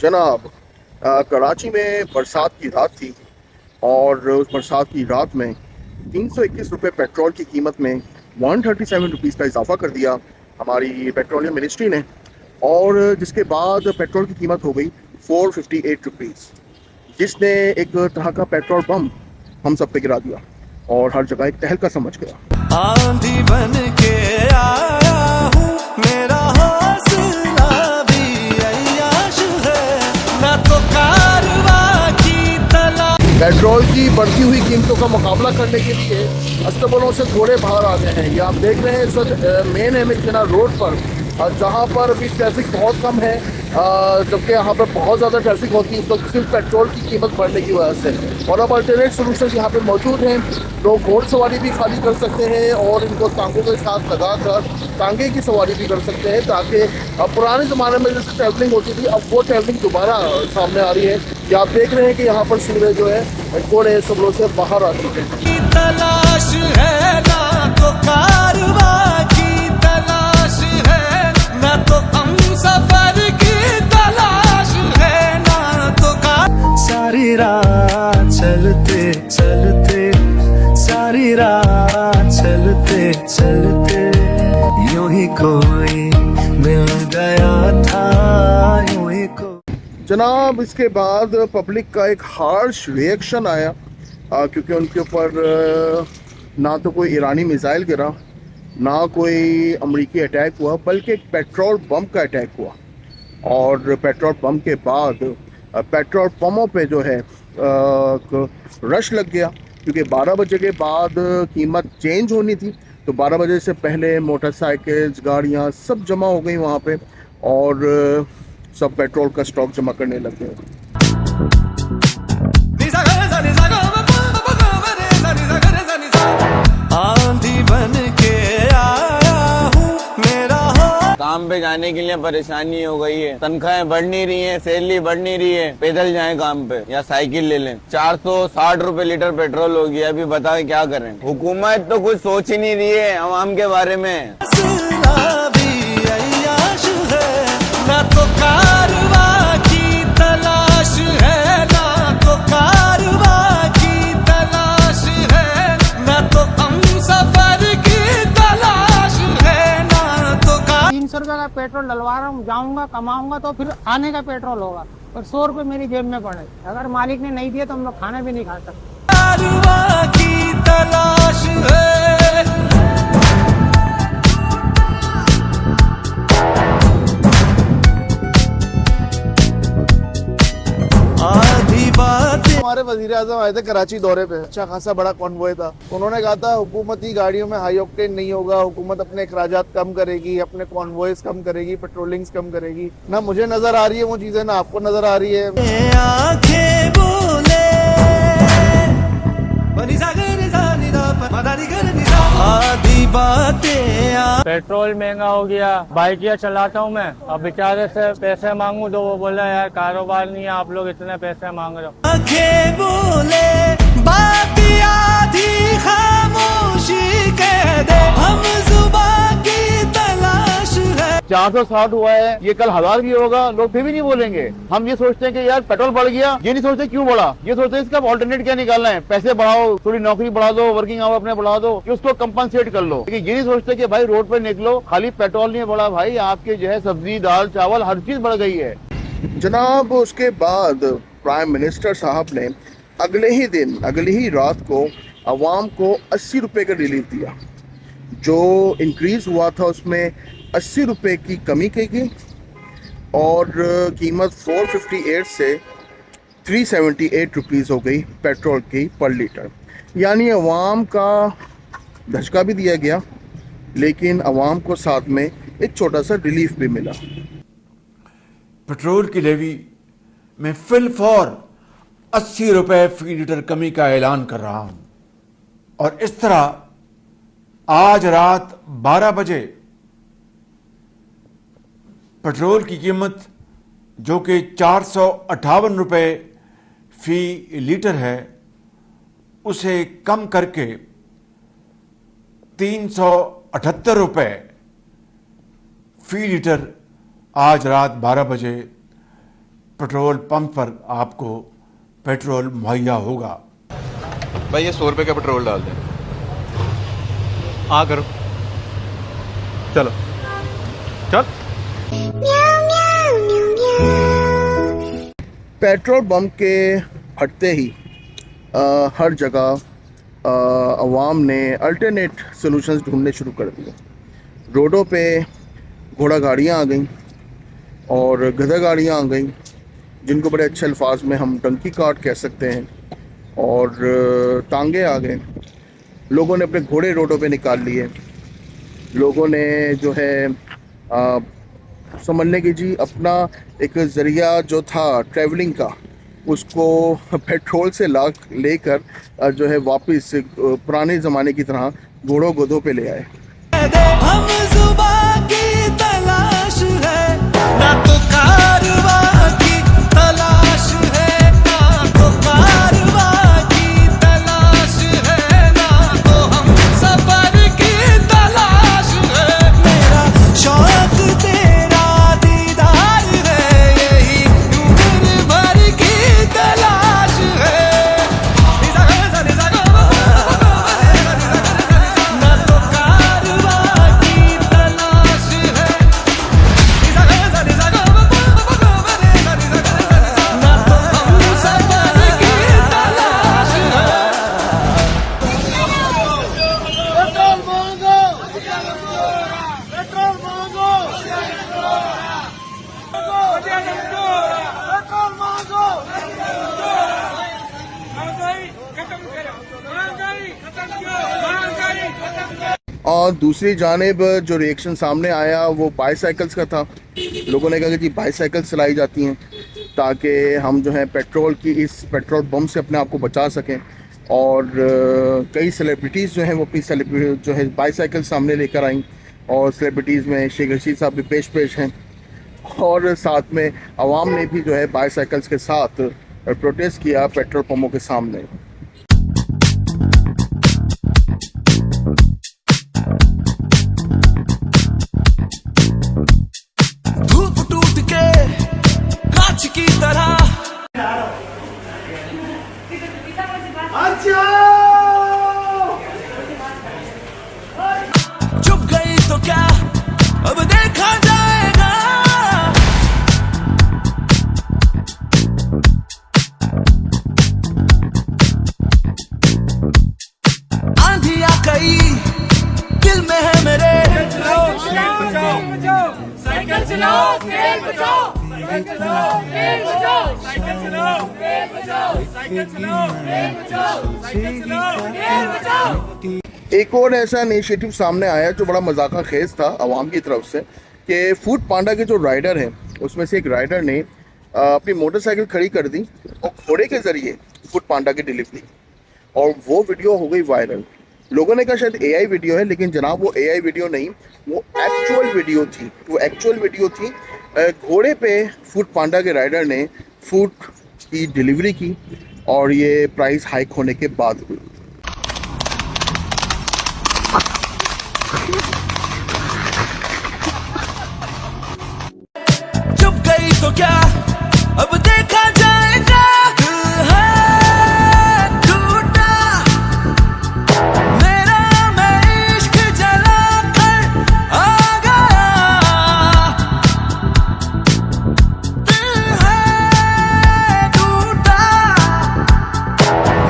जनाब, कराची में बरसात की रात थी और उस बरसात की रात में 321 रुपये पेट्रोल की कीमत में 137 रुपीज़ का इजाफा कर दिया हमारी पेट्रोलियम मिनिस्ट्री ने। और जिसके बाद पेट्रोल की कीमत हो गई 458 रुपीज़, जिसने एक तरह का पेट्रोल बम हम सब पे गिरा दिया और हर जगह एक तहलका समझ गया। आंधी बन के आया हूँ, मेरा हौसला भी अय्याश है, ना तो कारवा की तला। पेट्रोल की बढ़ती हुई कीमतों का मुकाबला करने के लिए अस्तबलों से घोड़े बाहर आ गए हैं। ये आप देख रहे हैं इस वक्त मेन अहमद जिना रोड पर, जहाँ पर अभी ट्रैफिक बहुत कम है, जबकि यहाँ पर बहुत ज़्यादा ट्रैफिक होती है इस वक्त सिर्फ पेट्रोल की कीमत बढ़ने की वजह से। और अब अल्टरनेट सोल्यूशन यहाँ पे मौजूद हैं। लोग घोड़सवारी भी खाली कर सकते हैं और इनको टांगों के साथ लगा कर टांगे की सवारी भी कर सकते हैं, ताकि पुराने ज़माने में जैसे ट्रैवलिंग होती थी अब वो ट्रैवलिंग दोबारा सामने आ रही है। ये आप देख रहे हैं कि यहाँ पर सूरज जो है घोड़े सबलों से बाहर आ चुके हैं। तलाश है ना तो कारवा की तलाश है, ना तो हम सफर की तलाश है, ना तो सारी रात चलते चलते, सारी रात चलते चलते, यूं ही कोई मिल गया था, यूं ही जनाब, इसके बाद पब्लिक का एक हार्श रिएक्शन आया, क्योंकि उनके ऊपर ना तो कोई ईरानी मिसाइल गिरा, ना कोई अमरीकी अटैक हुआ, बल्कि एक पेट्रोल बम का अटैक हुआ। और पेट्रोल बम के बाद पेट्रोल पंपों पे जो है रश लग गया, क्योंकि 12 बजे के बाद कीमत चेंज होनी थी। तो 12 बजे से पहले मोटरसाइकिल्स, गाड़ियाँ सब जमा हो गई वहाँ पे और सब पेट्रोल का स्टॉक जमा करने लग गए। आंधी बन के आया हूँ, मेरा काम पे जाने के लिए परेशानी हो गई है, तनख्वाहें बढ़ नहीं रही है, सैलरी बढ़ नहीं रही है, पैदल जाएं काम पे या साइकिल ले लें। 460 रुपए लीटर पेट्रोल हो गया, अभी बताओ क्या करें। हुकूमत तो कुछ सोच ही नहीं रही है आवाम के बारे में। ना तो कारवा की तलाश है, ना तो कारवा की तलाश है, ना तो हम सफर की तलाश है, ना तो 300 रुपये का पेट्रोल डलवा रहा हूँ, जाऊंगा कमाऊंगा तो फिर आने का पेट्रोल होगा, और 100 रुपये मेरी जेब में पड़े। अगर मालिक ने नहीं दिए तो हम लोग खाना भी नहीं खा सकते। कारवा की तलाश है। हमारे वजीर आजम आए थे कराची दौरे पे, अच्छा खासा बड़ा कॉन्वॉय था। उन्होंने कहा था हुकूमती गाड़ियों में हाई ऑक्टेन नहीं होगा, हुकूमत अपने अखराजात कम करेगी, अपने कॉन्वॉयज कम करेगी, पेट्रोलिंग्स कम करेगी। ना मुझे नजर आ रही है वो चीजें, ना आपको नजर आ रही है। आंखें बोले आधी बातें। पेट्रोल महंगा हो गया, बाइकिया चलाता हूँ मैं, अब बेचारे से पैसे मांगू तो वो बोला यार कारोबार नहीं है, आप लोग इतने पैसे मांग रहे हो। आंखें बोले बात आधी खामोशी कह दे, हम जुबान की तलाश है। 460 हुआ है, ये कल 1000 भी होगा, लोग फिर भी नहीं बोलेंगे। हम ये सोचते हैं कि यार पेट्रोल बढ़ गया, ये नहीं सोचते क्यों बढ़ा, ये सोचते हैं इसका ऑल्टरनेट क्या निकालना है, पैसे बढ़ाओ, थोड़ी नौकरी बढ़ा दो, वर्किंग आवर अपने बढ़ा दो, कि उसको कंपनसेट कर लो। लेकिन ये नहीं सोचते कि भाई रोड पे निकलो, खाली पेट्रोल नहीं बढ़ा भाई, आपके जो है सब्जी, दाल, चावल, हर चीज बढ़ गई है। जनाब, उसके बाद प्राइम मिनिस्टर साहब ने अगली ही रात को अवाम को 80 रुपये का रिलीफ दिया। जो इंक्रीज हुआ था उसमें 80 रुपये की कमी की गई और कीमत 458 से 378 रुपीज़ हो गई पेट्रोल की पर लीटर। यानी अवाम का धचका भी दिया गया, लेकिन अवाम को साथ में एक छोटा सा रिलीफ भी मिला। पेट्रोल की लेवी में फिलफौर 80 रुपए फी लीटर कमी का ऐलान कर रहा हूं और इस तरह आज रात 12 बजे पेट्रोल की कीमत जो कि 458 रुपए फी लीटर है उसे कम करके 378 रुपए फी लीटर आज रात 12 बजे पेट्रोल पंप पर आपको पेट्रोल मुहैया होगा। भाई ये 100 रुपए का पेट्रोल डाल दें। आ करो, चलो चल। पेट्रोल पंप के हटते ही हर जगह अवाम ने अल्टरनेट सॉल्यूशंस ढूंढने शुरू कर दिए। रोडों पे घोड़ा गाड़ियाँ आ गईं और गधा गाड़ियाँ आ गईं, जिनको बड़े अच्छे अल्फाज में हम डंकी कार्ट कह सकते हैं, और टांगे आ गए। लोगों ने अपने घोड़े रोडों पे निकाल लिए। लोगों ने जो है समझने की जी अपना एक ज़रिया जो था ट्रैवलिंग का, उसको पेट्रोल से लेकर जो है वापस पुराने ज़माने की तरह घोड़ों गधों पे ले आए। हम जुबान की तलाश है ना तो कारवां की तलाश है, ना तो कारवां की तलाश है, ना तो हम सफर की तलाश है। मेरा शौक तेरा दीदार है, यही उम्र भर की तलाश है। ना तो कारवां की तलाश है, ना तो हम सफर की तलाश है। और दूसरी जानिब जो रिएक्शन सामने आया वो बाईसाइकिल्स का था। लोगों ने कहा कि जी बाईसाइकिल चलाई जाती हैं ताकि हम जो है पेट्रोल की इस पेट्रोल पंप से अपने आप को बचा सकें, और कई सेलिब्रिटीज़ जो हैं वो अपनी जो है बाईसाइकिल सामने लेकर आईं, और सेलिब्रिटीज़ में शेख रशीद साहब भी पेश हैं, और साथ में आवाम ने भी जो है बाईसाइकिल्स के साथ प्रोटेस्ट किया पेट्रोल पंपों के सामने। धूप टूट के कांच की तरह चुप गई तो क्या अब देखा जाएगा। आंधी आ गई दिल में है मेरे, साइकिल चलाओ तेल बचाओ, साइकिल चलाओ तेल बचाओ, साइकिल चलाओ तेल बचाओ, साइकिल चलाओ तेल बचाओ, साइकिल चलाओ तेल बचाओ। एक और ऐसा इनिशिएटिव सामने आया जो बड़ा मजाका खेज था आवाम की तरफ से, कि फूड पांडा के जो राइडर हैं उसमें से एक राइडर ने अपनी मोटरसाइकिल खड़ी कर दी और घोड़े के ज़रिए फूड पांडा की डिलीवरी, और वो वीडियो हो गई वायरल। लोगों ने कहा शायद एआई वीडियो है, लेकिन जनाब वो एआई वीडियो नहीं, वो एक्चुअल वीडियो थी। वो एक्चुअल वीडियो थी, घोड़े पे फूड पांडा के राइडर ने फूड की डिलीवरी की, और ये प्राइस हाइक होने के बाद हुई। चुप गई तो क्या अब देखा जाएगा। दिल है टूटा मेरा, मैं इश्क जला कर आ गया। दिल है टूटा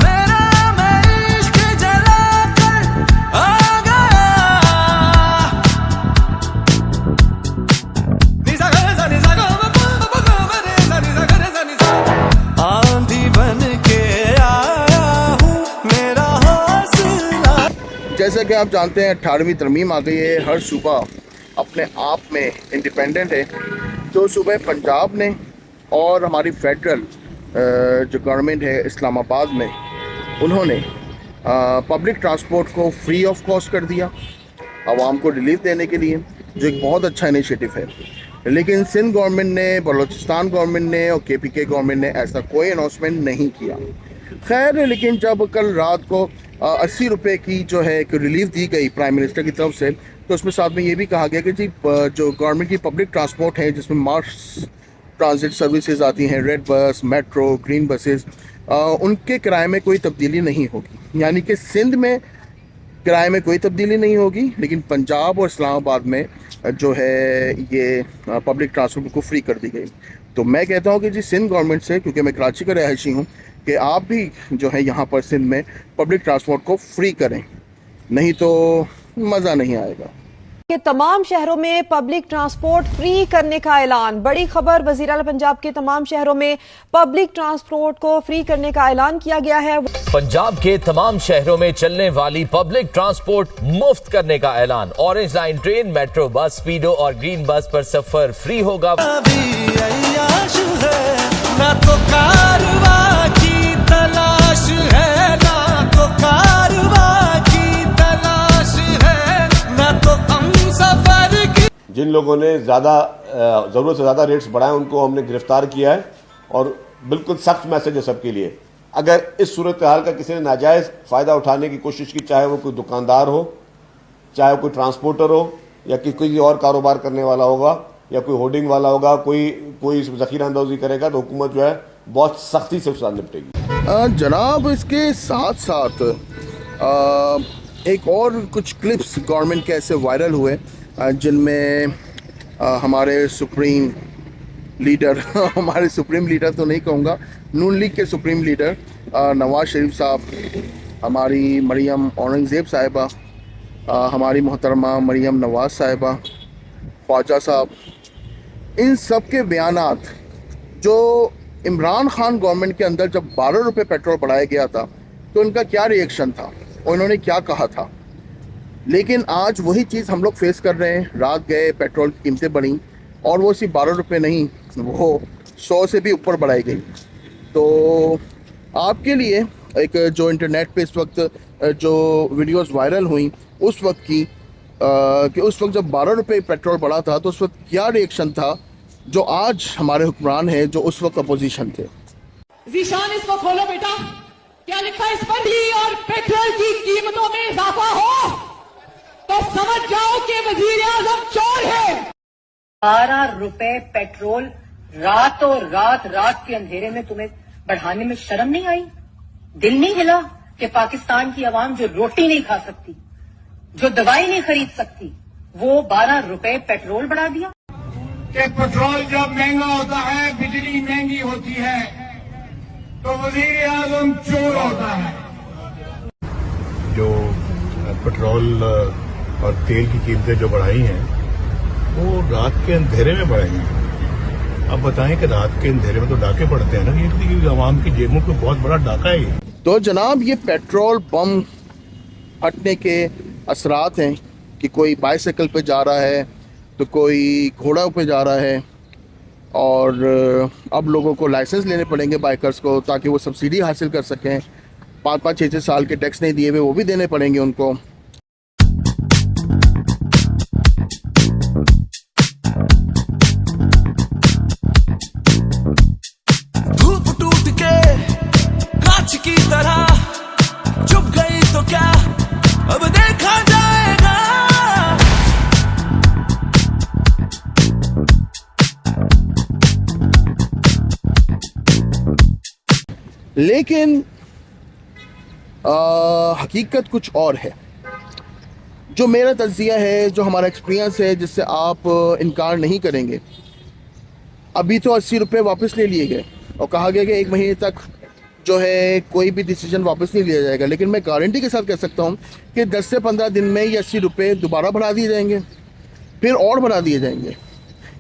मेरा, मैं इश्क जला कर आ गया। आंधी बन के आया हूँ, मेरा हौसला। जैसा कि आप जानते हैं 18वीं तरमीम आ गई है, हर सूबा अपने आप में इंडिपेंडेंट है। तो सूबे पंजाब ने और हमारी फेडरल जो गवर्नमेंट है इस्लामाबाद में, उन्होंने पब्लिक ट्रांसपोर्ट को फ्री ऑफ कॉस्ट कर दिया आवाम को रिलीफ देने के लिए, जो एक बहुत अच्छा इनिशिएटिव है। लेकिन सिंध गवर्नमेंट ने, बलूचिस्तान गवर्नमेंट ने और केपीके गवर्नमेंट ने ऐसा कोई अनाउंसमेंट नहीं किया। खैर, लेकिन जब कल रात को 80 रुपये की जो है एक रिलीफ दी गई प्राइम मिनिस्टर की तरफ से, तो उसमें साथ में ये भी कहा गया कि जी जो गवर्नमेंट की पब्लिक ट्रांसपोर्ट है जिसमें मास ट्रांजिट सर्विसेज आती हैं, red bus, metro, green buses, उनके किराए में कोई तब्दीली नहीं होगी। यानी कि सिंध में किराए में कोई तब्दीली नहीं होगी, लेकिन पंजाब और इस्लामाबाद में जो है ये पब्लिक ट्रांसपोर्ट को फ्री कर दी गई। तो मैं कहता हूँ कि जी सिंध गवर्नमेंट से, क्योंकि मैं कराची का रहायशी हूँ, कि आप भी जो है यहाँ पर सिंध में पब्लिक ट्रांसपोर्ट को फ्री करें, नहीं तो मज़ा नहीं आएगा। के तमाम शहरों में पब्लिक ट्रांसपोर्ट फ्री करने का ऐलान। बड़ी खबर, वज़ीर आला पंजाब के तमाम शहरों में पब्लिक ट्रांसपोर्ट को फ्री करने का ऐलान किया गया है। पंजाब के तमाम शहरों में चलने वाली पब्लिक ट्रांसपोर्ट मुफ्त करने का ऐलान। Orange line train, metro bus, स्पीडो और ग्रीन बस पर सफर फ्री होगा। ना तो कारवा की तलाश है, ना तो कारवा की तलाश है, ना तो हम सफर की। जिन लोगों ने ज़्यादा ज़रूरत से ज़्यादा रेट्स बढ़ाए उनको हमने गिरफ्तार किया है और बिल्कुल सख्त मैसेज है सबके लिए। अगर इस सूरत हाल का किसी ने नाजायज़ फ़ायदा उठाने की कोशिश की, चाहे वो कोई दुकानदार हो, चाहे वो कोई ट्रांसपोर्टर हो, या कोई और कारोबार करने वाला होगा, या कोई होर्डिंग वाला होगा, कोई ज़ख़ीरा अंदाज़ी करेगा, तो हुकूमत जो है बहुत सख्ती से उसके साथ निपटेगी। जनाब, इसके साथ साथ एक और कुछ क्लिप्स गवर्नमेंट के ऐसे वायरल हुए जिनमें हमारे सुप्रीम लीडर हमारे सुप्रीम लीडर तो नहीं कहूँगा, नून लीग के सुप्रीम लीडर नवाज शरीफ साहब, हमारी मरियम औरंगज़ेब साहिबा, हमारी मोहतरमा मरियम नवाज साहिबा, ख्वाजा साहब, इन सब के बयानात जो इमरान खान गवर्नमेंट के अंदर जब 12 रुपये पेट्रोल बढ़ाया गया था तो उनका क्या रिएक्शन था और उन्होंने क्या कहा था। लेकिन आज वही चीज़ हम लोग फेस कर रहे हैं। रात गए, पेट्रोल की कीमतें बढ़ी और वो सिर्फ 12 रुपये नहीं, वो 100 से भी ऊपर बढ़ाई गई। तो आपके लिए एक जो इंटरनेट पे इस वक्त जो वीडियोस वायरल हुई उस वक्त की कि उस वक्त जब 12 रुपये पेट्रोल बढ़ा था तो उस वक्त क्या रिएक्शन था जो आज हमारे हुक्मरान हैं जो उस वक्त अपोजिशन थे। ज़ीशान, इसको खोलो बेटा, क्या लिखा है इस पर? घी और पेट्रोल की कीमतों में इजाफा हो तो समझ जाओ कि वजीर आजम चोर है। 12 रुपए पेट्रोल रात के अंधेरे में तुम्हें बढ़ाने में शर्म नहीं आई? दिल नहीं हिला कि पाकिस्तान की आवाम जो रोटी नहीं खा सकती, जो दवाई नहीं खरीद सकती, वो 12 रुपए पेट्रोल बढ़ा दिया? कि पेट्रोल जब महंगा होता है, बिजली महंगी होती है, तो वजीर आजम चोर होता है। जो पेट्रोल और तेल की कीमतें जो बढ़ाई हैं वो रात के अंधेरे में बढ़ाई हैं। अब बताएं कि रात के अंधेरे में तो डाके पड़ते हैं ना, ये आवाम की जेबों को बहुत बड़ा डाका है ये। तो जनाब, ये पेट्रोल बम फटने के असरात हैं कि कोई बाइसाइकिल पे जा रहा है तो कोई घोड़ा पे जा रहा है, और अब लोगों को लाइसेंस लेने पड़ेंगे बाइकर्स को ताकि वो सब्सिडी हासिल कर सकें। 5-5, 6-6 साल के टैक्स नहीं दिए हुए वो भी देने पड़ेंगे उनको। धूप टूट के कांच की तरह चुप गई तो क्या अब देखा जाएगा। लेकिन हकीकत कुछ और है। जो मेरा तज्जिया है, जो हमारा एक्सपीरियंस है, जिससे आप इनकार नहीं करेंगे, अभी तो 80 रुपये वापस ले लिए गए और कहा गया कि 1 महीने तक जो है कोई भी डिसीजन वापस नहीं लिया जाएगा। लेकिन मैं गारंटी के साथ कह सकता हूँ कि 10 से 15 दिन में ये 80 रुपये दोबारा बढ़ा दिए जाएंगे, फिर और बढ़ा दिए जाएंगे।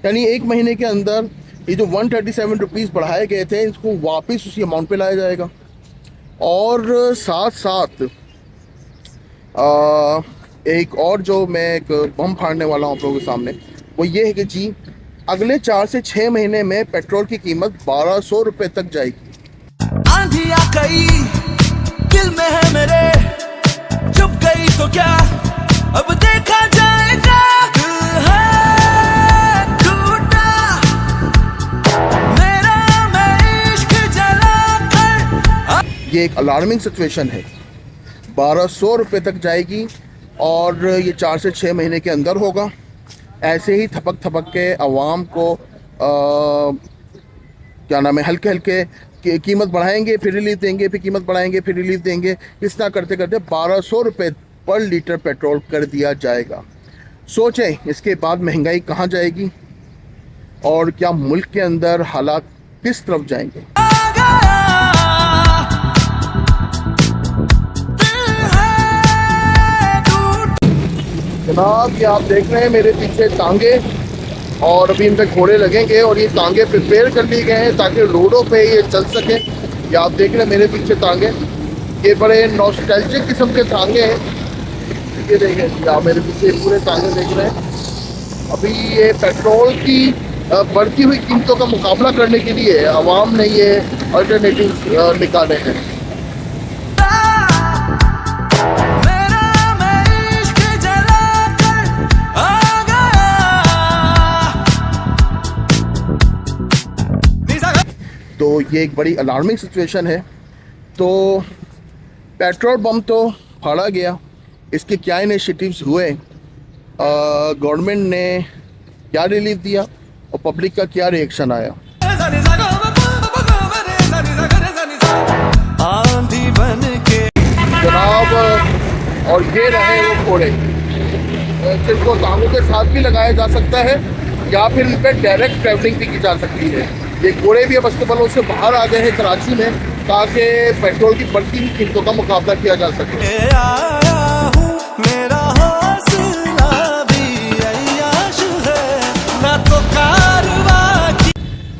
यानी 1 महीने के अंदर ये जो 137 रुपीज़ बढ़ाए गए थे इसको वापस उसी अमाउंट पे लाया जाएगा। और साथ साथ एक और जो मैं एक बम फाड़ने वाला हूँ आप लोगों के सामने, वो ये है कि जी अगले 4 से 6 महीने में पेट्रोल की कीमत 1200 रुपये तक जाएगी। आंधी आ गई दिल में है मेरे, चुप गई तो क्या अब देखा जाएगा। दिल है टूटा मेरा, मैं इश्क जला कर। ये एक अलार्मिंग सिचुएशन है। 1200 रुपये तक जाएगी और ये 4 से 6 महीने के अंदर होगा। ऐसे ही थपक थपक के आवाम को क्या नाम है, हल्के हल्के कीमत बढ़ाएंगे फिर रिलीफ देंगे, फिर कीमत बढ़ाएंगे फिर रिलीफ देंगे, इस तरह करते करते 1200 रुपये पर लीटर पेट्रोल कर दिया जाएगा। सोचें इसके बाद महंगाई कहाँ जाएगी और क्या मुल्क के अंदर हालात किस तरफ जाएंगे। जनाब ये आप देख रहे हैं मेरे पीछे टांगे, और अभी इन पे घोड़े लगेंगे और ये टांगे प्रिपेयर कर ली गए हैं ताकि रोडों पे ये चल सके। ये आप देख रहे हैं मेरे पीछे टांगे, ये बड़े नॉस्टैल्जिक किस्म के टांगे हैं। ये देखें आप मेरे पीछे पूरे टांगे देख रहे हैं। अभी ये पेट्रोल की बढ़ती हुई कीमतों का मुकाबला करने के लिए आवाम ने ये अल्टरनेटिव निकाले हैं। तो ये एक बड़ी अलार्मिंग सिचुएशन है। तो पेट्रोल पंप तो फाड़ा गया, इसके क्या इनिशिएटिव्स हुए, गवर्नमेंट ने क्या रिलीफ दिया और पब्लिक का क्या रिएक्शन आया। जनाब और ये रहे वो घोड़े जिनको टांगों के साथ भी लगाया जा सकता है या फिर इन पर डायरेक्ट ट्रैवलिंग भी की जा सकती है। ये घोड़े भी अब अस्तबलों से बाहर आ गए हैं कराची में ताकि पेट्रोल की बढ़ती हुई कीमतों का मुकाबला किया जा सके।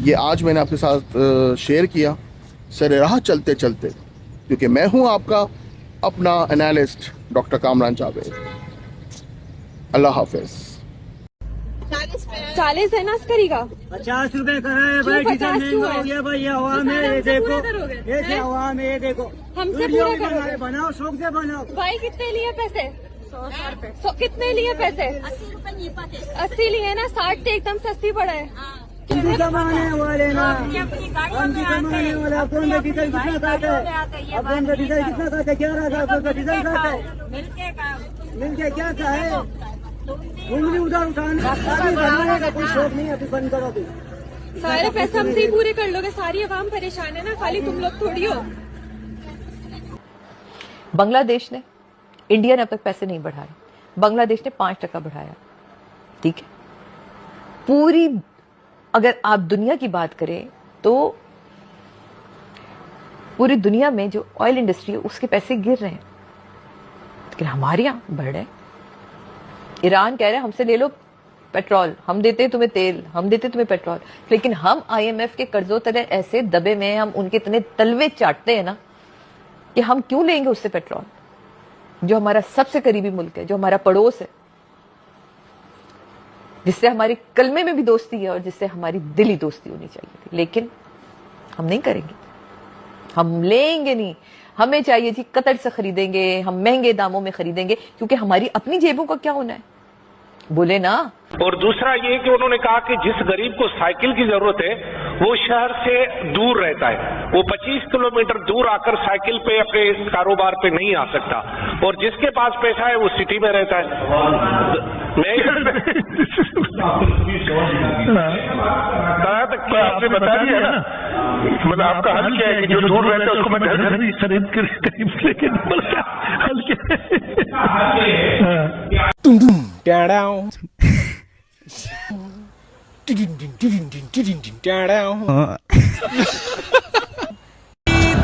ये आज मैंने आपके साथ शेयर किया सरे राह चलते चलते, क्योंकि मैं हूं आपका अपना एनालिस्ट डॉक्टर कामरान जावेद। अल्लाह हाफिज। 40 है ना अस्करी का, 50 रुपए का है भाई, डीजल महंगा हो गया भाई, हवा में ये देखो, ऐसे हवा में ये देखो, हमसे पूरा करोगे, बनाओ शौक से बनाओ। भाई कितने लिए पैसे? 100 रुपए। कितने लिए पैसे? 80 रुपए नहीं पाते। 80 लिए ना, 60 तो एकदम सस्ती पड़ा है। कमाने वाले ना, कमाने वाले। अपन का डीजल कितना खाता है? अपन का डीजल कितना खाता है? 11,000 का डीजल खाता है। मिलके क्या का है? उंगली उधर उठाने का कोई शौक नहीं है, अभी बंद करो। अभी सारे पैसे हमसे ही पूरे कर लोगे, सारी आवाम परेशान है ना, खाली तुम लोग थोड़ी हो। बांग्लादेश ने, इंडिया ने अब तक पैसे नहीं बढ़ाए, बांग्लादेश ने 5% बढ़ाया। ठीक है, पूरी अगर आप दुनिया की बात करें तो पूरी दुनिया में जो ऑयल इंडस्ट्री है उसके पैसे गिर रहे हैं, लेकिन हमारे यहां बढ़ रहे हैं। ईरान कह रहे हैं हमसे ले लो पेट्रोल, हम देते हैं तुम्हें तेल, हम देते हैं तुम्हें पेट्रोल, लेकिन हम IMF के कर्जों तरह ऐसे दबे में हम उनके इतने तलवे चाटते हैं ना कि हम क्यों लेंगे उससे पेट्रोल, जो हमारा सबसे करीबी मुल्क है, जो हमारा पड़ोस है, जिससे हमारी कलमे में भी दोस्ती है और जिससे हमारी दिली दोस्ती होनी चाहिए थी। लेकिन हम नहीं करेंगे, हम लेंगे नहीं। हमें चाहिए जी कतर से खरीदेंगे, हम महंगे दामों में खरीदेंगे, क्योंकि हमारी अपनी जेबों का क्या होना है, बोले ना। और दूसरा ये कि उन्होंने कहा कि जिस गरीब को साइकिल की जरूरत है वो शहर से दूर रहता है, वो 25 किलोमीटर दूर आकर साइकिल पे अपने कारोबार पे नहीं आ सकता, और जिसके पास पैसा है वो सिटी में रहता है। आपने बता दिया ना, मतलब आपका हल क्या है कि जो दूर रहता है उसको मैं घर खरीद कर करीब लेके हल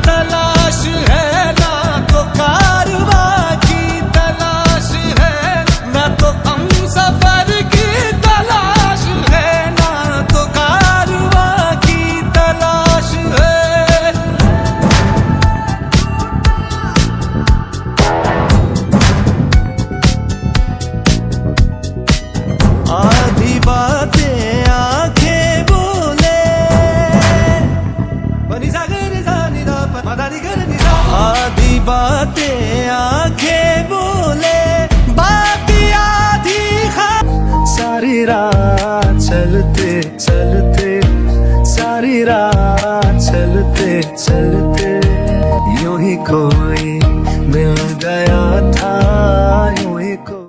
तलाश है ना तो कारवा की तलाश है ना, तो हम सफर की तलाश है ना, तो कारवा की तलाश है। आधी बातें आंखें बोले, बनी सागर सानी दा मदारी कर नी, आधी बातें आंखें बोले, बातें आधी खा। सारी रात चलते चलते, सारी रात चलते चलते, यूं ही कोई मिल गया था, यूं ही कोई।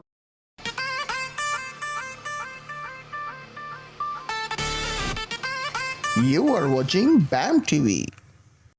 You are watching BAM TV.